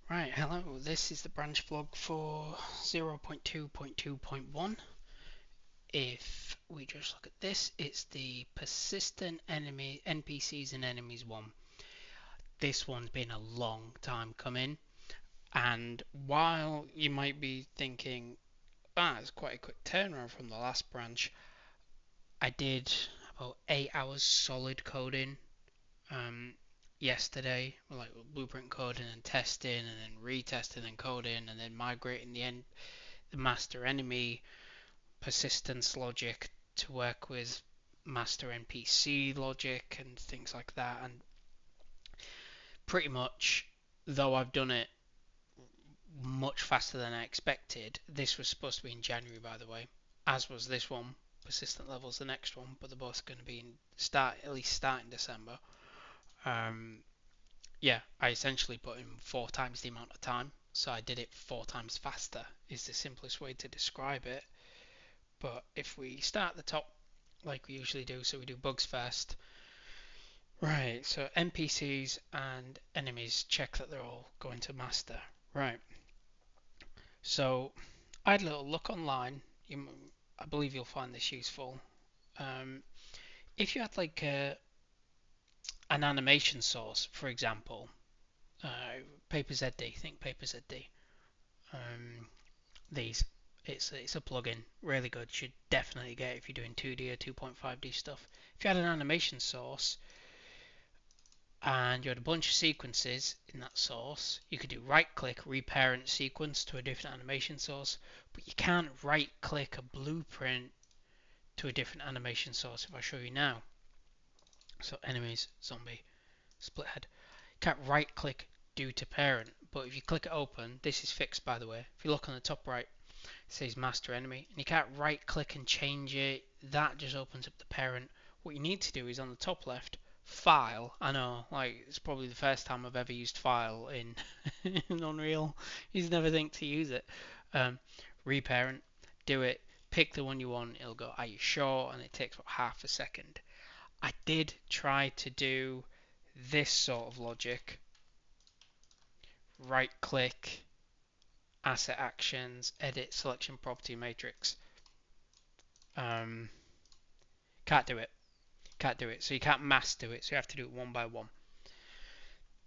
Right, hello, this is the branch vlog for 0.2.2.1. If we just look at this, it's the persistent enemy NPCs and enemies one. This one's been a long time coming, and while you might be thinking, it's quite a quick turnaround from the last branch, I did about 8 hours solid coding yesterday, like blueprint coding and testing and then retesting and coding and then migrating the master enemy persistence logic to work with master NPC logic and things like that. And pretty much, though I've done it much faster than I expected, this was supposed to be in January, by the way, as was this one. Persistent levels the next one, but they're both going to be at least start in December. Yeah, I essentially put in 4 times the amount of time, so I did it 4 times faster. Is the simplest way to describe it. But if we start at the top, like we usually do, so we do bugs first. Right, so NPCs and enemies, check that they're all going to master. Right, so I had a little look online. I believe you'll find this useful. Um, if you had like an animation source, for example, PaperZD, think PaperZD. Um, these, it's a plugin, really good. Should definitely get it if you're doing 2D or 2.5D stuff. If you had an animation source and you had a bunch of sequences in that source, you could do right click reparent sequence to a different animation source, but you can't right click a blueprint to a different animation source if I show you now. So enemies, zombie, split head. You can't right click do to parent, but if you click it open, this is fixed by the way. If you look on the top right, it says master enemy, and you can't right click and change it. That just opens up the parent. What you need to do is on the top left, file. I know, like it's probably the first time I've ever used file in, in Unreal. You just never think to use it. Reparent, do it, pick the one you want. It'll go, are you sure? And it takes about half a second. I did try to do this sort of logic. Right click, asset actions, edit selection property matrix. Can't do it. Can't do it. So you can't mass do it. So you have to do it one by one.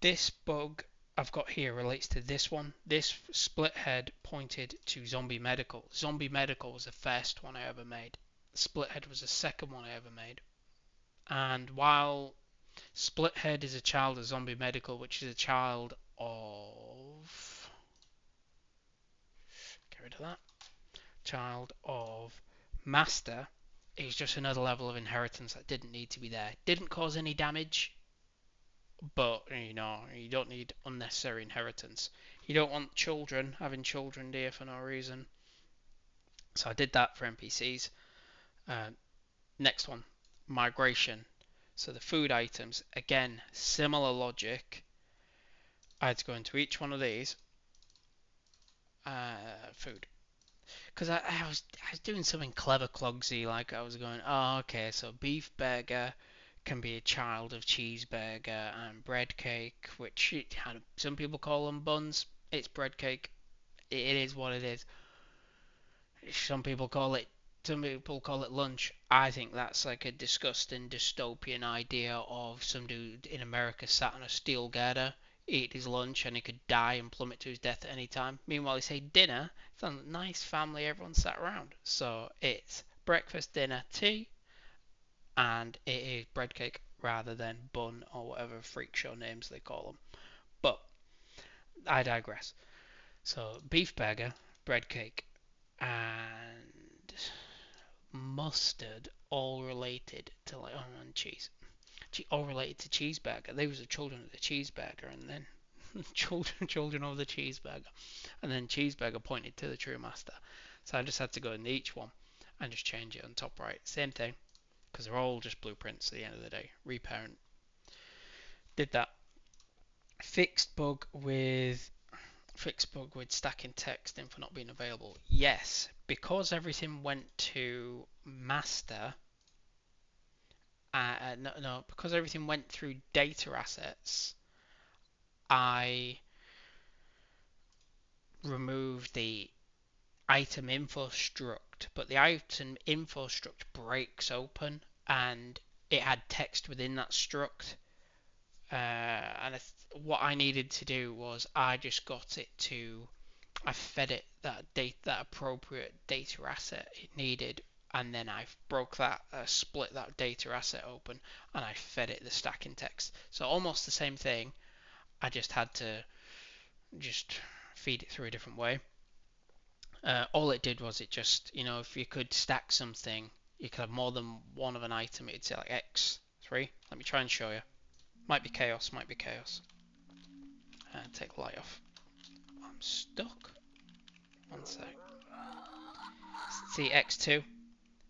This bug I've got here relates to this one. This split head pointed to zombie medical. Zombie medical was the first one I ever made. Split head was the second one I ever made. And while split head is a child of zombie medical, which is a child of, get rid of that, child of master, is just another level of inheritance that didn't need to be there. Didn't cause any damage, but you know, you don't need unnecessary inheritance. You don't want children having children there for no reason. So I did that for NPCs. Next one, migration. So the food items, again, similar logic. I had to go into each one of these. Food. Because I was doing something clever clogsy, like I was going, oh okay, so beef burger can be a child of cheeseburger and bread cake, which some people call them buns. It's bread cake. It is what it is. Some people call it lunch. I think that's like a disgusting dystopian idea of some dude in America sat on a steel girder, eat his lunch, and he could die and plummet to his death at any time. Meanwhile, they say dinner. It's a nice family, everyone sat around. So it's breakfast, dinner, tea, and it is bread cake rather than bun or whatever freak show names they call them. But I digress. So beef burger, bread cake, and mustard, all related to like and cheese. All related to cheeseburger. They was the children of the cheeseburger, and then children of the cheeseburger, and then cheeseburger pointed to the true master. So I just had to go into each one and just change it on top right. Same thing, because they're all just blueprints at the end of the day. Reparent. Did that. Fixed bug with stacking text info not being available. Yes, because everything went to master. No, because everything went through data assets. I with the item info struct, but the item info struct breaks open and it had text within that struct. And what I needed to do was I just got it to, I fed it that appropriate data asset it needed, and then I broke that, split that data asset open, and I fed it the stacking text. So almost the same thing. I just had to just feed it through a different way. All it did was it just, if you could stack something, you could have more than one of an item. It'd say like X3. Let me try and show you. Might be chaos, might be chaos. Take the light off. I'm stuck. One sec. See X2,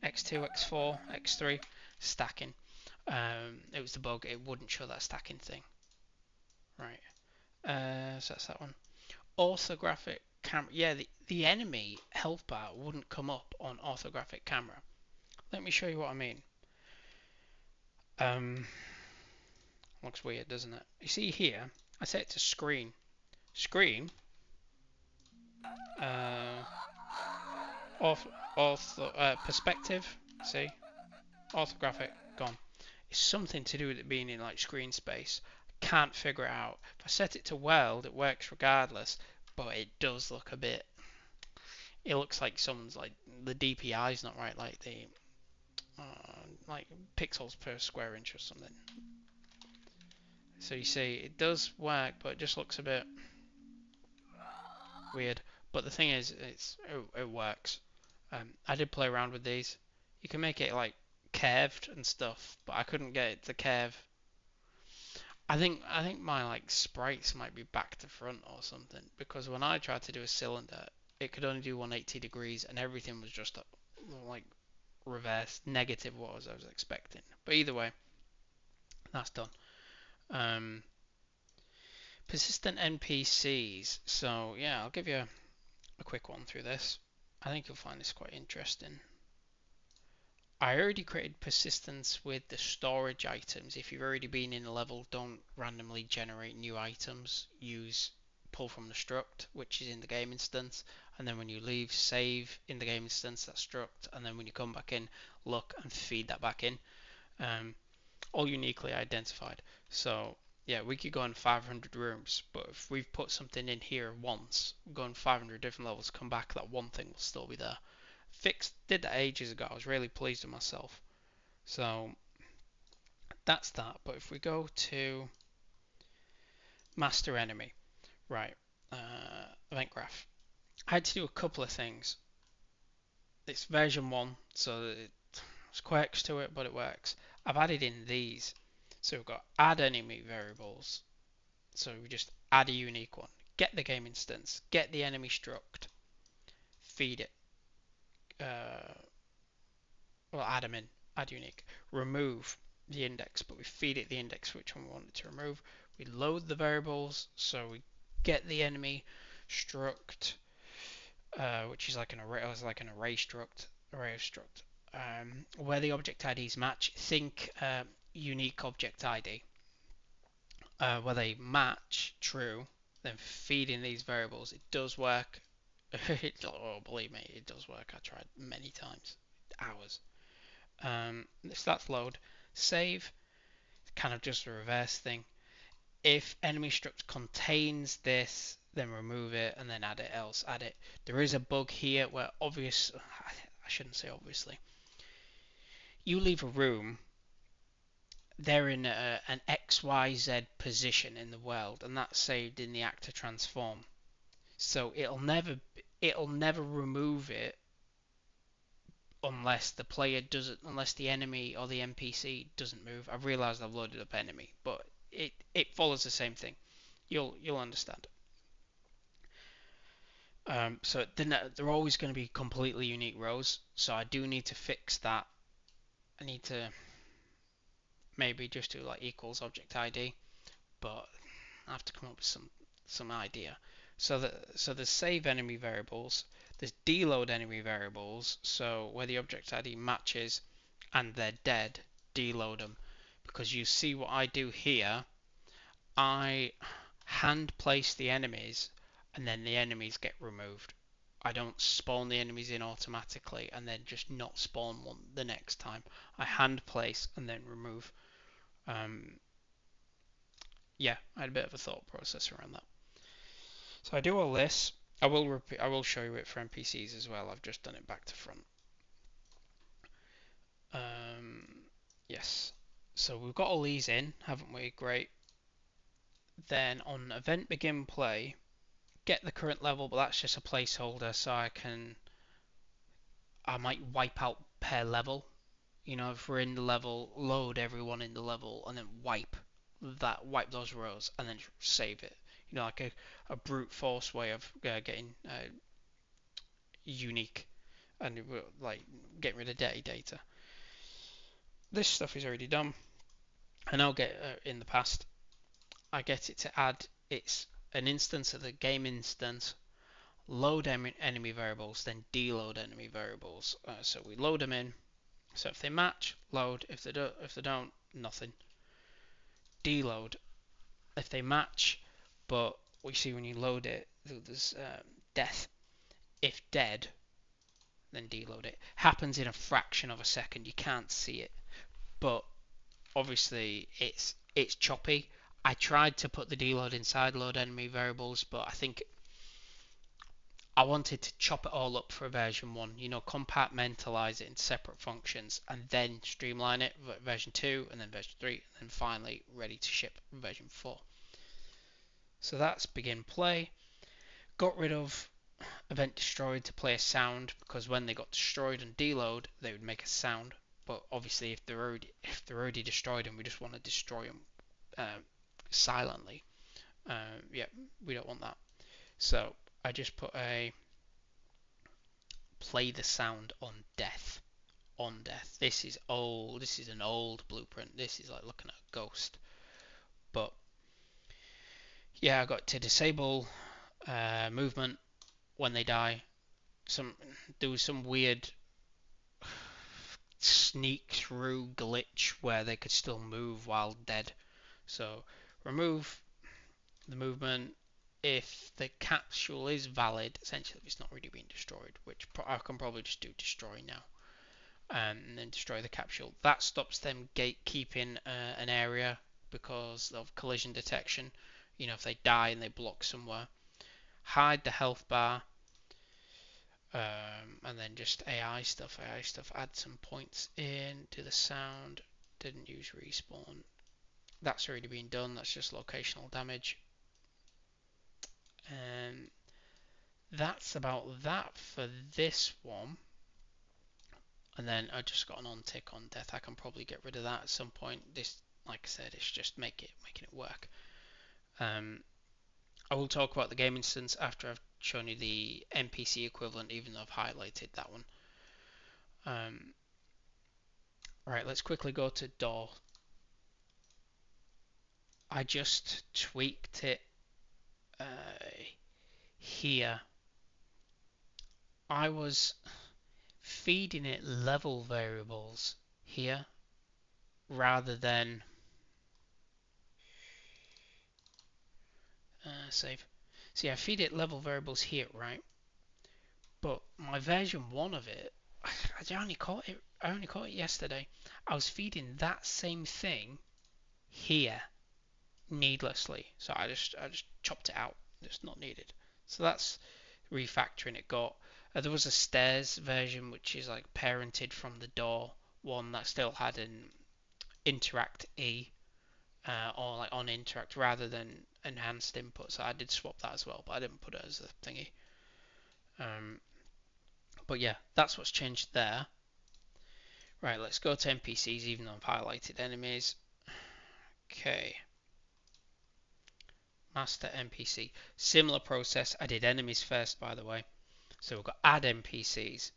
X2, X4, X3, stacking. It was the bug, it wouldn't show that stacking thing. Right. So that's that one. Orthographic camera. Yeah, the enemy health bar wouldn't come up on orthographic camera. Let me show you what I mean. Looks weird, doesn't it? You see here, I set it to screen. Screen. Perspective. See, orthographic gone. It's something to do with it being in like screen space. Can't figure it out. If I set it to world, it works regardless, but it does look a bit. It looks like someone's like the DPI is not right, like the like pixels per square inch or something. So you see, it does work, but it just looks a bit weird. But the thing is, it works. I did play around with these. You can make it like curved and stuff, but I couldn't get it to curve. I think my like sprites might be back to front or something, because when I tried to do a cylinder, it could only do 180 degrees and everything was just like reverse negative what I was expecting. But either way, that's done. Persistent NPCs. So yeah, I'll give you a quick one through this. I think you'll find this quite interesting. I already created persistence with the storage items. If you've already been in a level, don't randomly generate new items. Use pull from the struct, which is in the game instance, and then when you leave, save in the game instance that struct, and then when you come back in, look and feed that back in. All uniquely identified. So yeah, we could go in 500 rooms, but if we've put something in here once, go in 500 different levels, come back, that one thing will still be there. Did that ages ago. I was really pleased with myself. So that's that. But if we go to master enemy, right, event graph, I had to do a couple of things. It's version 1, so there's quirks to it, but it works. I've added in these. So we've got add enemy variables. So we just add a unique one. Get the game instance. Get the enemy struct. Feed it. Well, add them in. Add unique. Remove the index, but we feed it the index which one we want it to remove. We load the variables, so we get the enemy struct, which is like an array, array of struct. Where the object IDs match, think unique object ID. Where they match true, then feed in these variables. It does work. Oh, believe me, it does work. I tried many times, hours. If that's load, save, kind of just a reverse thing. If enemy struct contains this, then remove it and then add it else, add it. There is a bug here where I shouldn't say obviously. You leave a room, they're in an XYZ position in the world, and that's saved in the actor transform. So it'll never remove it unless the enemy or the NPC doesn't move. I've realised I've loaded up enemy, but it follows the same thing. You'll understand. So they're always going to be completely unique rows. So I do need to fix that. I need to maybe just do like equals object ID, but I have to come up with some idea. So there's save enemy variables. There's deload enemy variables. So where the object ID matches and they're dead, deload them. Because you see what I do here, I hand place the enemies and then the enemies get removed. I don't spawn the enemies in automatically and then just not spawn one the next time. I hand place and then remove. Um, yeah, I had a bit of a thought process around that. So I do all this. I will repeat. I will show you it for NPCs as well. I've just done it back to front. Yes. So we've got all these in, haven't we? Great. Then on event begin play, get the current level, but that's just a placeholder, so I might wipe out per level. You know, if we're in the level, load everyone in the level, and then wipe those rows, and then save it. You know, like a brute force way of getting unique and like getting rid of dirty data. This stuff is already done. And I'll get in the past, I get it to add it's an instance of the game instance, load enemy variables, then deload enemy variables. So we load them in. So if they match, load. If they don't, nothing. Deload. If they match, but we see when you load it, there's death. If dead, then deload it. Happens in a fraction of a second. You can't see it, but obviously it's choppy. I tried to put the deload inside load enemy variables, but I think I wanted to chop it all up for version 1, you know, compartmentalize it in separate functions and then streamline it version 2 and then version 3 and then finally ready to ship version 4. So that's begin play. Got rid of event destroyed to play a sound because when they got destroyed and deload they would make a sound, but obviously if they're already destroyed and we just want to destroy them silently, yeah, we don't want that. So I just put a play the sound on death. On death. This is old. This is an old blueprint. This is like looking at a ghost. But yeah, I got to disable movement when they die. There was some weird sneak through glitch where they could still move while dead. So remove the movement if the capsule is valid. Essentially, if it's not really being destroyed, which I can probably just do destroy now. And then destroy the capsule. That stops them gatekeeping an area because of collision detection. You know, if they die and they block somewhere. Hide the health bar. And then just AI stuff. Add some points in to the sound. Didn't use respawn. That's already been done. That's just locational damage. And that's about that for this one. And then I just got an on tick on death. I can probably get rid of that at some point. This, like I said, it's just making it work. I will talk about the game instance after I've shown you the NPC equivalent, even though I've highlighted that one. Right, let's quickly go to door. I just tweaked it here. I was feeding it level variables here rather than save. See, I feed it level variables here, right? But my version 1 of it, I only caught it yesterday. I was feeding that same thing here needlessly, so I just chopped it out. It's not needed. So that's refactoring it. There was a stairs version which is like parented from the door one that still had an interact E or like on interact rather than enhanced input. So I did swap that as well, but I didn't put it as a thingy. But yeah, that's what's changed there. Right, let's go to NPCs, even though I've highlighted enemies. Okay. Master NPC. Similar process. I did enemies first, by the way. So we've got add NPCs.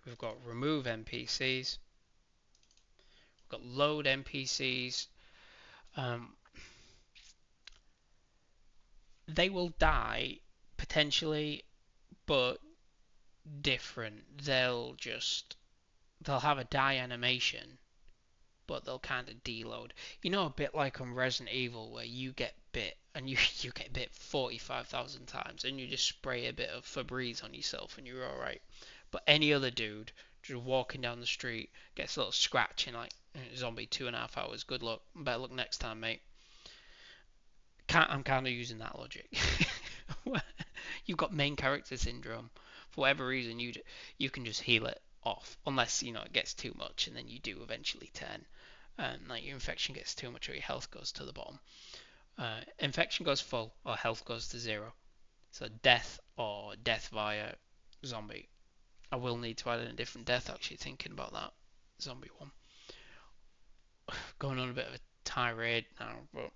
We've got remove NPCs. We've got load NPCs. They will die potentially, but different. They'll have a die animation, but they'll kind of deload. You know, a bit like on Resident Evil where you get bit, and you you get bit 45,000 times, and you just spray a bit of Febreze on yourself, and you're all right. But any other dude just walking down the street gets a little scratch in like zombie 2.5 hours. Good luck. Better luck next time, mate. I'm kind of using that logic. You've got main character syndrome. For whatever reason, you can just heal it off, unless it gets too much, and then you do eventually turn. Like your infection gets too much, or your health goes to the bottom. Infection goes full, or health goes to zero. So death or death via zombie. I will need to add in a different death. Actually, thinking about that zombie one. Going on a bit of a tirade now, but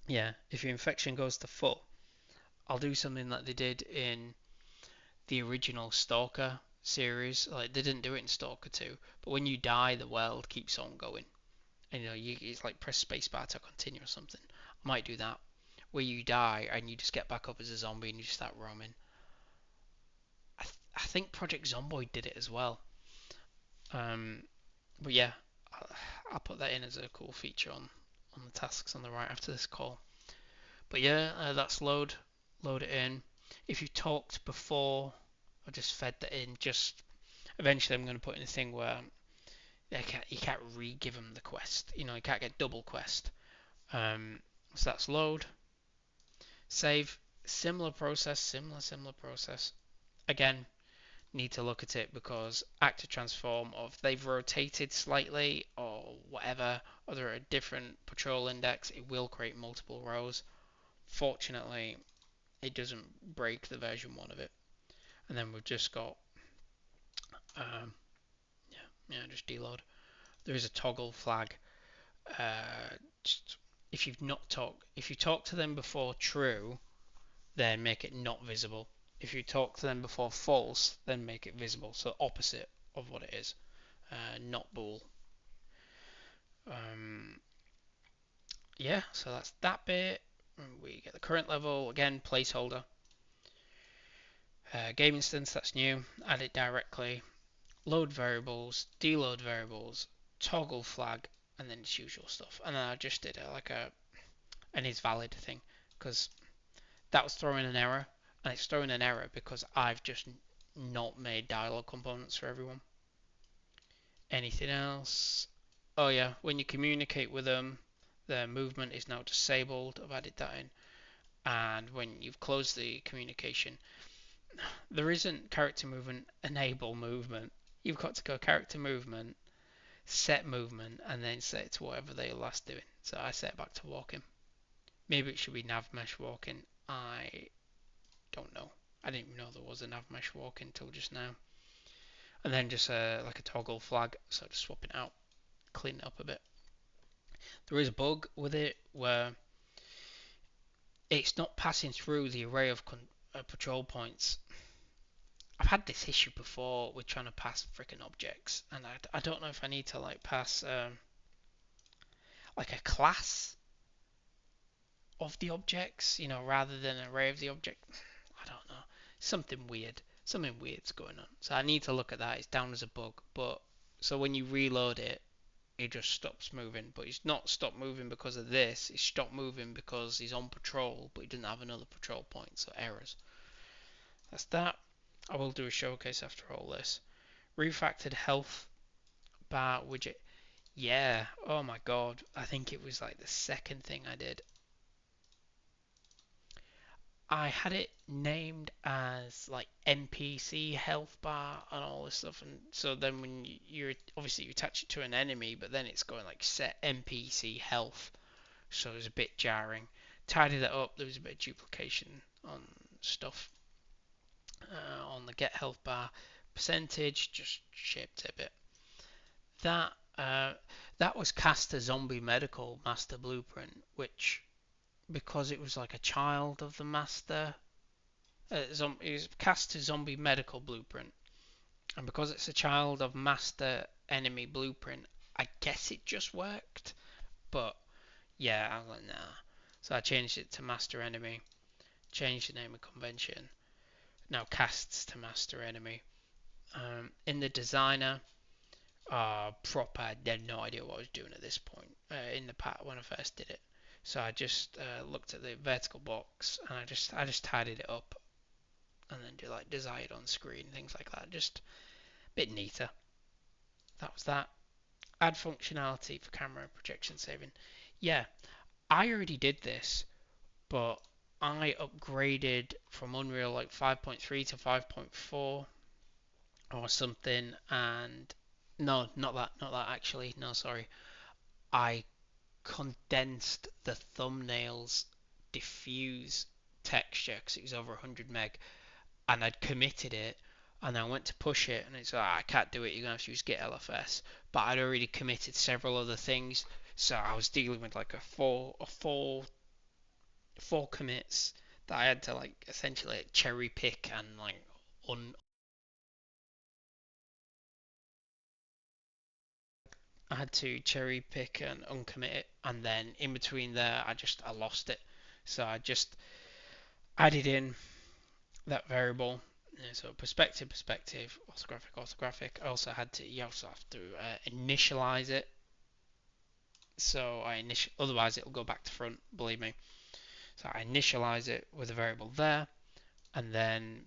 yeah, if your infection goes to full, I'll do something that they did in the original Stalker series. Like they didn't do it in Stalker 2, but when you die, the world keeps on going. And it's like press spacebar to continue or something. I might do that, where you die and you just get back up as a zombie and you just start roaming. I think Project Zomboid did it as well. But yeah, I'll put that in as a cool feature on the tasks on the right after this call. But yeah, that's load it in. If you talked before, I just fed that in. Just eventually, I'm going to put in a thing where you can't re-give them the quest. You can't get double quest. So that's load, save, similar process, similar process. Again, need to look at it because actor transform, or if they've rotated slightly or whatever, or they're at a different patrol index, it will create multiple rows. Fortunately, it doesn't break the version 1 of it. And then we've just got um, just deload. There is a toggle flag. Just, if you talk to them before true, then make it not visible. If you talk to them before false, then make it visible. So opposite of what it is, not bool. Yeah, so that's that bit. We get the current level again, placeholder. Game instance, that's new. Add it directly. Load variables, deload variables, toggle flag, and then its usual stuff. And then I just did an is valid thing because that was throwing an error, and it's throwing an error because I've just not made dialog components for everyone. Anything else? Oh yeah, when you communicate with them, their movement is now disabled. I've added that in. And when you've closed the communication, there isn't character movement, enable movement. You've got to go character movement, set movement, and then set it to whatever they were last doing. So I set it back to walking. Maybe it should be nav mesh walking. I don't know. I didn't even know there was a nav mesh walking until just now. And then just like a toggle flag, so just swap it out, clean it up a bit. There is a bug with it where it's not passing through the array of patrol points. I've had this issue before with trying to pass freaking objects, and I don't know if I need to like pass like a class of the objects, rather than an array of the object. I don't know. Something weird. Something weird's going on. So I need to look at that. It's down as a bug, but so when you reload it, it just stops moving. But he's not stopped moving because of this. He's stopped moving because he's on patrol, but he doesn't have another patrol point, so errors. That's that. I will do a showcase after all this. Refactored health bar widget. Yeah, oh my god. I think it was like the second thing I did. I had it named as like NPC health bar and all this stuff, and so then when you obviously you attach it to an enemy, but then it's going like set NPC health, so it was a bit jarring. Tidied it up. There was a bit of duplication on stuff on the get health bar percentage, just shaped it a bit. That was cast as zombie medical master blueprint, which because it was like a child of the master. It was cast to zombie medical blueprint, and because it's a child of master enemy blueprint, I guess it just worked. But yeah, I was like, nah. So I changed it to master enemy, changed the name of convention. Now casts to master enemy. In the designer, proper, I had no idea what I was doing at this point in the part when I first did it. So I just looked at the vertical box and I just tidied it up and then do like desired on screen, things like that. Just a bit neater. That was that. Add functionality for camera projection saving. Yeah, I already did this, but I upgraded from Unreal like 5.3 to 5.4 or something, and no, not that actually. No, sorry. I condensed the thumbnails diffuse texture because it was over 100 meg, and I'd committed it, and I went to push it, and it's like, I can't do it. You're gonna have to use Git LFS. But I'd already committed several other things, so I was dealing with like four commits that I had to like essentially cherry pick and like un. I had to cherry pick and uncommit it, and then in between there, I lost it. So I just added in that variable. So perspective, orthographic. I also had to, you also have to initialize it. So otherwise it'll go back to front, believe me. So I initialize it with a variable there, and then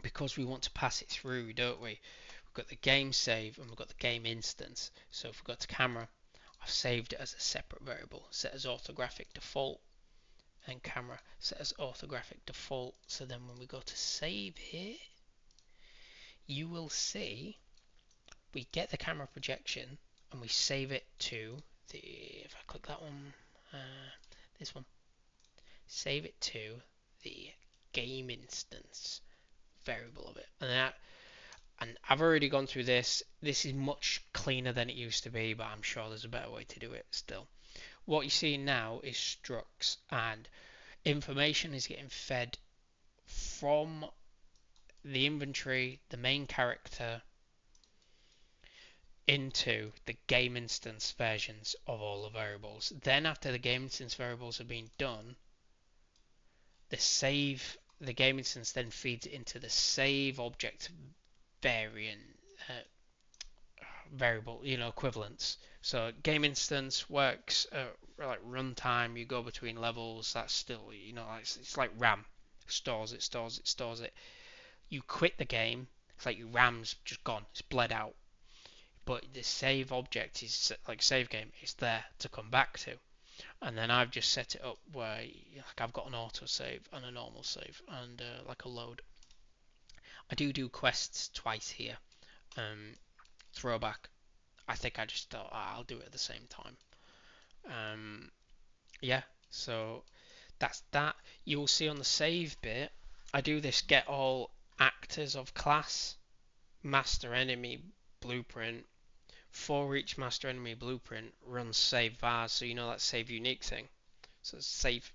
because we want to pass it through, don't we? We've got the game save and we've got the game instance. So if we go to camera, I've saved it as a separate variable, set as orthographic default, and camera set as orthographic default. So then when we go to save it, you will see we get the camera projection and we save it to the, if I click that one, this one, save it to the game instance variable of it. And I've already gone through this. This is much cleaner than it used to be, but I'm sure there's a better way to do it still. What you're seeing now is structs, and information is getting fed from the inventory, the main character, into the game instance versions of all the variables. Then after the game instance variables have been done, the game instance then feeds into the save object variant variable, equivalents. So game instance works like runtime. You go between levels. That's still, it's like RAM. Stores it. You quit the game. It's like your RAM's just gone. It's bled out. But the save object is like save game. It's there to come back to. And then I've just set it up where like I've got an auto save and a normal save and like a load. I do quests twice here. Throwback. I think I just thought I'll do it at the same time. Yeah, so that's that. You will see on the save bit, I do this get all actors of class, master enemy blueprint. For each master enemy blueprint, run save vars, so you know that save unique thing. So save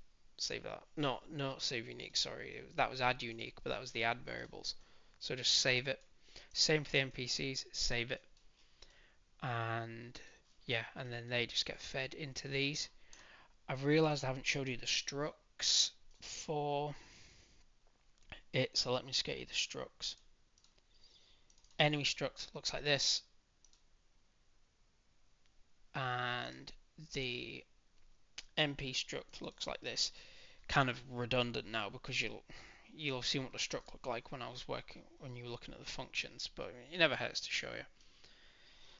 that. Not save unique. Sorry, that was add unique, but that was the add variables. So just save it. Same for the NPCs. Save it, and yeah, and then they just get fed into these. I've realised I haven't showed you the structs for it, so let me just get you the structs. Enemy struct looks like this, and the MP struct looks like this. Kind of redundant now because you'll have seen what the struct looked like when you were looking at the functions, but it never hurts to show you.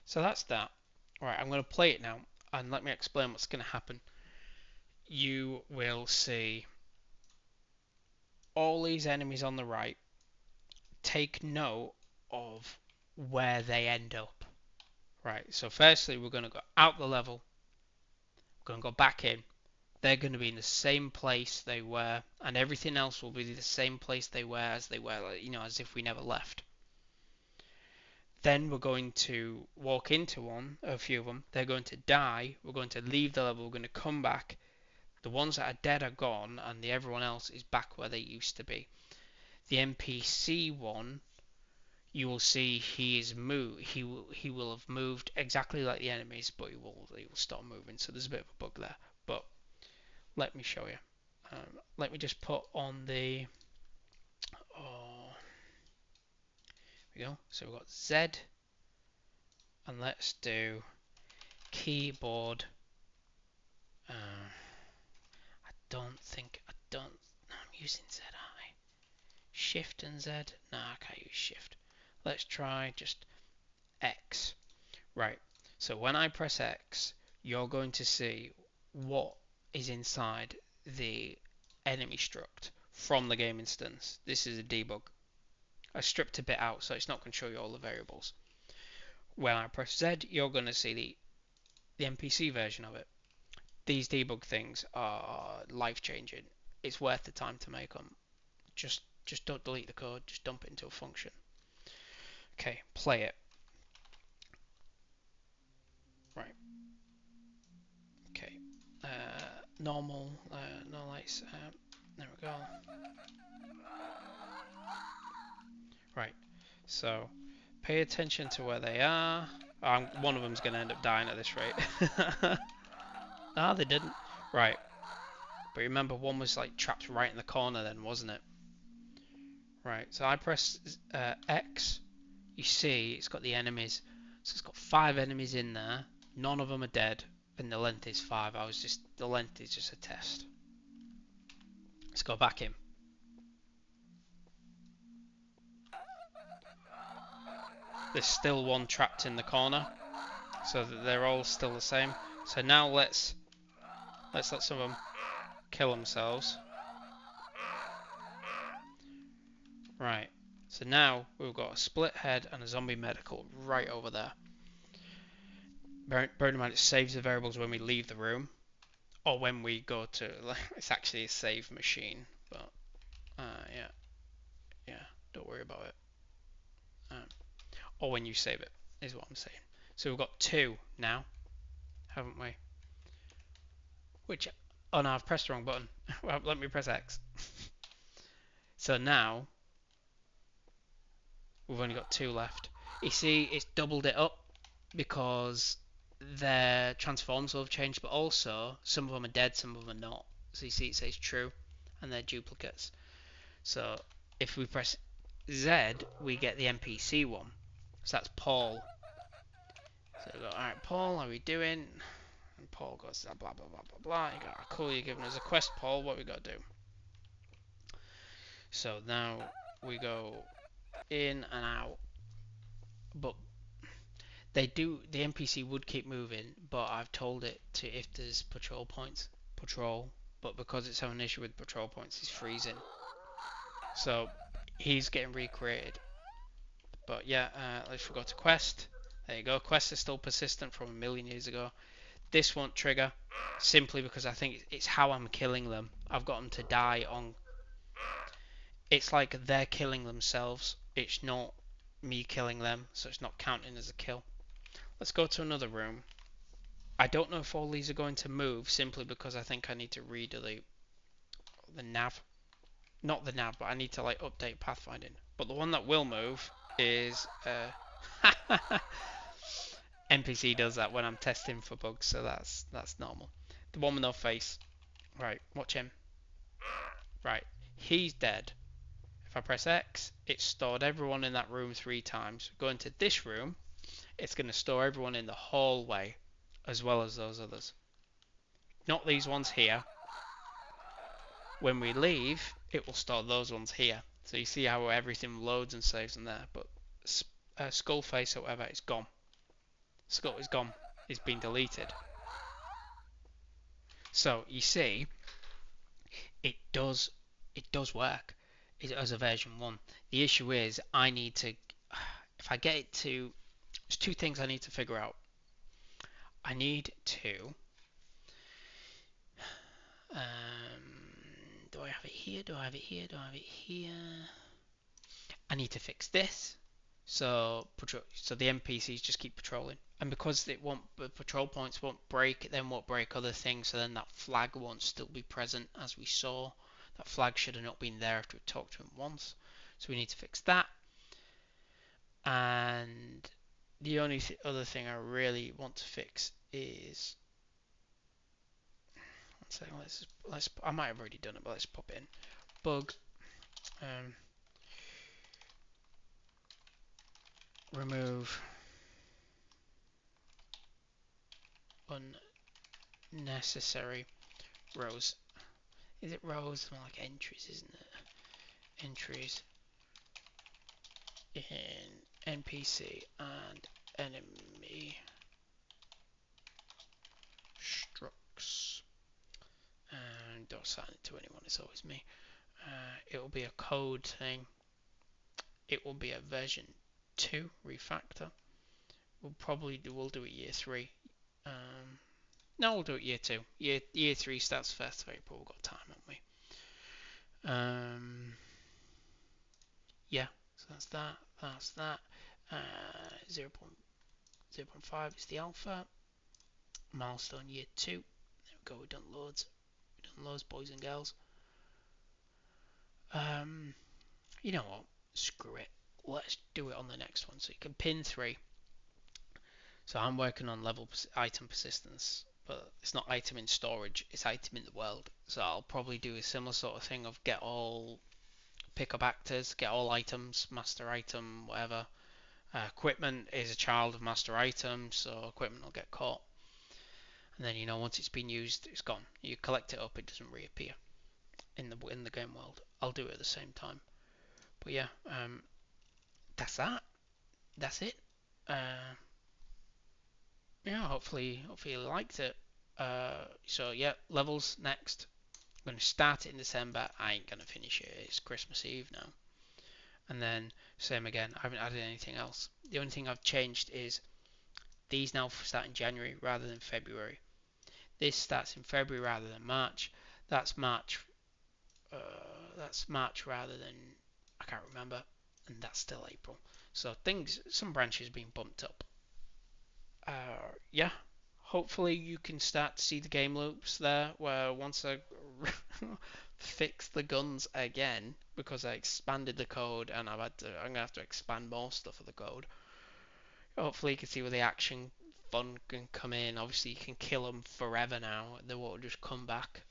So that's that. Right, I'm going to play it now, and let me explain what's going to happen. You will see all these enemies on the right. Take note of where they end up. Right, so firstly we're going to go out the level, we're going to go back in. They're going to be in the same place they were, and everything else will be the same place they were, as if we never left. Then we're going to walk into a few of them. They're going to die. We're going to leave the level. We're going to come back. The ones that are dead are gone, and everyone else is back where they used to be. The NPC one, you will see he will have moved exactly like the enemies, but he will stop moving. So there's a bit of a bug there. But let me show you. Let me just put on the. Oh, here we go. So we've got Z, and let's do keyboard. don't. No, I'm using Z, aren't I? Shift and Z? No, I can't use Shift. Let's try just X. Right. So when I press X, you're going to see what is inside the enemy struct from the game instance. This is a debug. I stripped a bit out so it's not going to show you all the variables. When I press Z, you're going to see the NPC version of it. These debug things are life changing. It's worth the time to make them. Just don't delete the code, just dump it into a function. Okay, play it. Right. Okay. Normal, no lights. There we go. Right. So pay attention to where they are. One of them's going to end up dying at this rate. Ah, they didn't. Right. But remember, one was like trapped right in the corner then, wasn't it? Right. So I press X. You see, it's got the enemies. So it's got 5 enemies in there. None of them are dead, and the length is 5. The length is just a test. Let's go back in. There's still one trapped in the corner, so that they're all still the same. So now let's let some of them kill themselves. Right. So now we've got a split head and a zombie medical right over there. Bear in mind it saves the variables when we leave the room, or when we go to. It's actually a save machine, but yeah, don't worry about it. Or when you save it is what I'm saying. So we've got 2 now, haven't we? Which, oh no, I've pressed the wrong button. Well, let me press X. So now we've only got 2 left. You see, it's doubled it up because their transforms will have changed, but also some of them are dead, some of them are not. So you see, it says true, and they're duplicates. So if we press Z, we get the NPC one. So that's Paul. So we go, alright, Paul, how are we doing? And Paul goes, blah, blah, blah, blah, blah. You got, cool, you're giving us a quest, Paul, what we got to do? So now we go in and out. But the NPC would keep moving, but I've told it to, if there's patrol points, patrol. But because it's having an issue with patrol points, he's freezing. So he's getting recreated. But yeah, let's go to quest. There you go. Quest is still persistent from a million years ago. This won't trigger simply because I think it's how I'm killing them. I've got them to die on. It's like they're killing themselves. It's not me killing them, so it's not counting as a kill. Let's go to another room. I don't know if all these are going to move simply because I think I need to redo the nav. Not the nav, but I need to like update pathfinding. But the one that will move is NPC does that when I'm testing for bugs, so that's normal. The one with no face. Right, watch him. Right, he's dead. If I press X, it's stored everyone in that room 3 times. Go into this room, it's going to store everyone in the hallway as well as those others. Not these ones here. When we leave, it will store those ones here. So you see how everything loads and saves in there. But skull face or whatever is gone. Skull is gone. It's been deleted. So you see, it does work as a version 1. The issue is I need to, if I get it to, there's 2 things I need to figure out. I need to, do I have it here? Do I have it here? Do I have it here? I need to fix this. So the NPCs just keep patrolling, and because the patrol points won't break, it then won't break other things. So then that flag won't still be present, as we saw. That flag should have not been there after we talked to him once. So we need to fix that. And the only other thing I really want to fix is, one second, let's I might have already done it, but let's pop it in. Bug. Remove unnecessary rows. Is it rows? It's more like entries, isn't it? Entries in NPC and enemy structs. And don't assign it to anyone, it's always me. It will be a code thing. It will be a version 2 refactor. We'll do it year 3. No, we'll do it year 2. Year 3 starts 1st of April. We've got time, haven't we? Yeah, so that's that. That's that. 0.5 is the alpha. Milestone year 2. There we go. We've done loads. We've done loads, boys and girls. You know what? Screw it. Let's do it on the next one. So you can pin 3. So I'm working on level item persistence, but it's not item in storage, it's item in the world. So I'll probably do a similar sort of thing of get all pickup actors, get all items, master item, whatever. Equipment is a child of master item, so equipment will get caught. And then once it's been used, it's gone. You collect it up, it doesn't reappear in the game world. I'll do it at the same time. But yeah, that's that. That's it. Yeah, hopefully you liked it. So yeah, levels next. I'm gonna start it in December. I ain't gonna finish it. It's Christmas Eve now. And then same again. I haven't added anything else. The only thing I've changed is these now start in January rather than February. This starts in February rather than March. That's March. That's March rather than I can't remember, and that's still April. So some branches being bumped up. Yeah, hopefully you can start to see the game loops there where once I fix the guns again because I expanded the code and I'm gonna have to expand more stuff of the code. Hopefully you can see where the action fun can come in. Obviously you can kill them forever now. They won't just come back.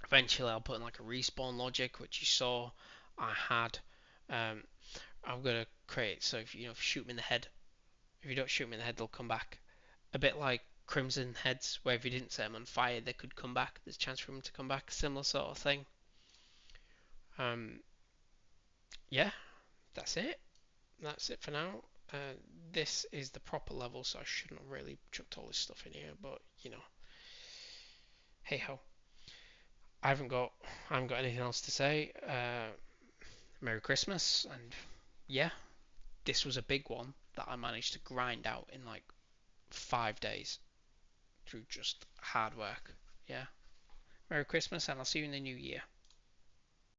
Eventually I'll put in like a respawn logic, which you saw I had. I'm gonna create so if you shoot them in the head, if you don't shoot them in the head they'll come back. A bit like Crimson Heads, where if you didn't set them on fire, they could come back. There's a chance for them to come back. Similar sort of thing. Yeah, that's it. That's it for now. This is the proper level, so I shouldn't have really chucked all this stuff in here, but hey ho. I haven't got anything else to say. Merry Christmas, and yeah, this was a big one that I managed to grind out in like 5 days through just hard work. Yeah. Merry Christmas, and I'll see you in the new year.